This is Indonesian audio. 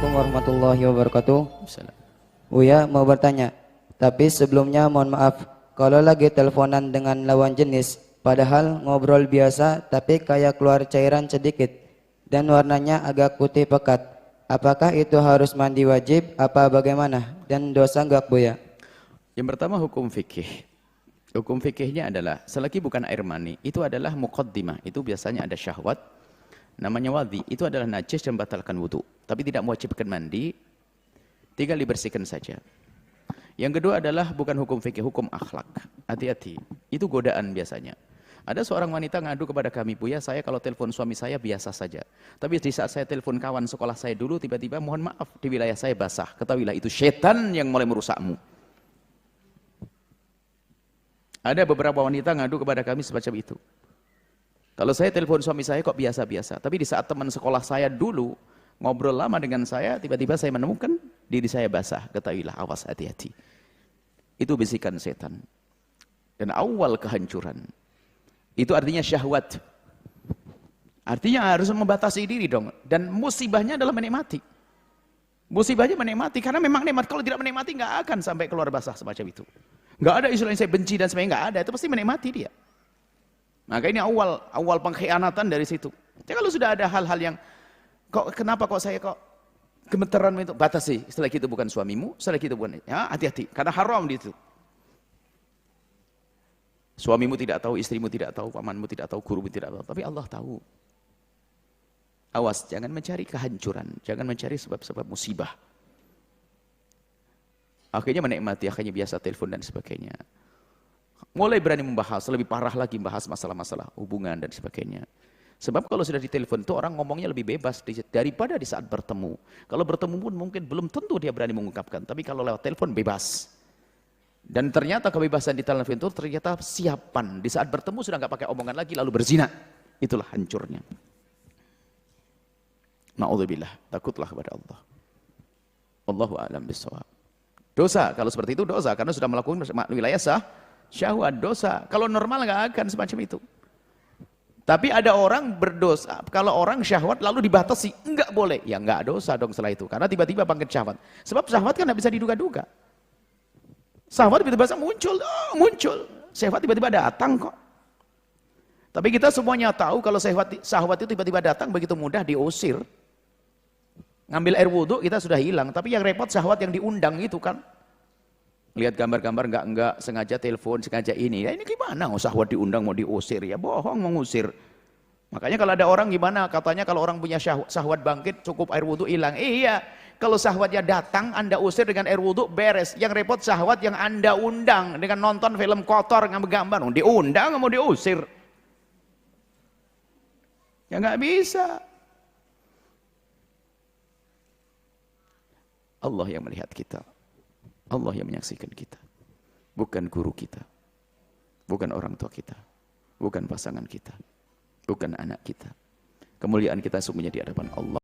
Assalamualaikum warahmatullahi wabarakatuh. Salam. Uya mau bertanya, tapi sebelumnya mohon maaf kalau lagi teleponan dengan lawan jenis, padahal ngobrol biasa tapi kayak keluar cairan sedikit dan warnanya agak putih pekat. Apakah itu harus mandi wajib apa bagaimana dan dosa enggak Buya? Yang pertama hukum fikih. Hukum fikihnya adalah selagi bukan air mani, itu adalah muqaddimah. Itu biasanya ada syahwat, namanya wadhi. Itu adalah najis dan batalkan wudu. Tapi tidak mewajibkan mandi, tinggal dibersihkan saja. Yang kedua adalah bukan hukum fikih, hukum akhlak. Hati-hati, itu godaan biasanya. Ada seorang wanita ngadu kepada kami, Buya, saya kalau telepon suami saya biasa saja. Tapi di saat saya telepon kawan sekolah saya dulu, tiba-tiba mohon maaf, di wilayah saya basah. Ketahuilah itu setan yang mulai merusakmu. Ada beberapa wanita ngadu kepada kami semacam itu. Kalau saya telepon suami saya kok biasa-biasa. Tapi di saat teman sekolah saya dulu, ngobrol lama dengan saya, tiba-tiba saya menemukan diri saya basah. Ketahuilah, awas, hati-hati. Itu bisikan setan. Dan awal kehancuran. Itu artinya syahwat. Artinya harus membatasi diri dong. Dan musibahnya adalah menikmati. Musibahnya menikmati. Karena memang nikmat. Kalau tidak menikmati, nggak akan sampai keluar basah semacam itu. Nggak ada istilah yang saya benci dan sebagainya, nggak ada. Itu pasti menikmati dia. Maka ini awal pengkhianatan dari situ. Jadi kalau sudah ada hal-hal yang kenapa kok saya gemeteran itu, batasi. Setelah itu bukan suamimu, setelah itu bukan. Ya, hati-hati karena haram di itu. Suamimu tidak tahu, istrimu tidak tahu, pamanmu tidak tahu, gurumu tidak tahu, tapi Allah tahu. Awas, jangan mencari kehancuran, jangan mencari sebab-sebab musibah. Akhirnya menikmati, akhirnya biasa telepon dan sebagainya. Mulai berani membahas, lebih parah lagi membahas masalah-masalah hubungan dan sebagainya. Sebab kalau sudah ditelepon itu orang ngomongnya lebih bebas daripada di saat bertemu. Kalau bertemu pun mungkin belum tentu dia berani mengungkapkan. Tapi kalau lewat telepon bebas. Dan ternyata kebebasan di telepon itu ternyata siapan. Di saat bertemu sudah nggak pakai omongan lagi lalu berzina. Itulah hancurnya. Na'udzubillah, takutlah kepada Allah. Allahu a'lam bishawab. Dosa, kalau seperti itu dosa, karena sudah melakukan wilayah syahwat, dosa. Kalau normal nggak akan semacam itu. Tapi ada orang berdosa, kalau orang syahwat lalu dibatasi, enggak boleh. Ya enggak dosa dong setelah itu, karena tiba-tiba bangkit syahwat. Sebab syahwat kan nggak bisa diduga-duga. Syahwat tiba-tiba muncul. Syahwat tiba-tiba datang kok. Tapi kita semuanya tahu kalau syahwat itu tiba-tiba datang begitu mudah diusir. Ngambil air wudhu kita sudah hilang, tapi yang repot syahwat yang diundang itu kan. Lihat gambar-gambar enggak sengaja telepon, sengaja ini. Ya ini gimana? Syahwat diundang mau diusir, ya bohong mengusir. Makanya kalau ada orang gimana? Katanya kalau orang punya syahwat bangkit cukup air wudhu hilang. Iya, kalau syahwatnya datang Anda usir dengan air wudhu beres. Yang repot syahwat yang Anda undang dengan nonton film kotor ngambil gambar. Diundang mau diusir. Ya nggak bisa. Allah yang melihat kita. Allah yang menyaksikan kita. Bukan guru kita. Bukan orang tua kita. Bukan pasangan kita. Bukan anak kita. Kemuliaan kita sungguhnya di hadapan Allah.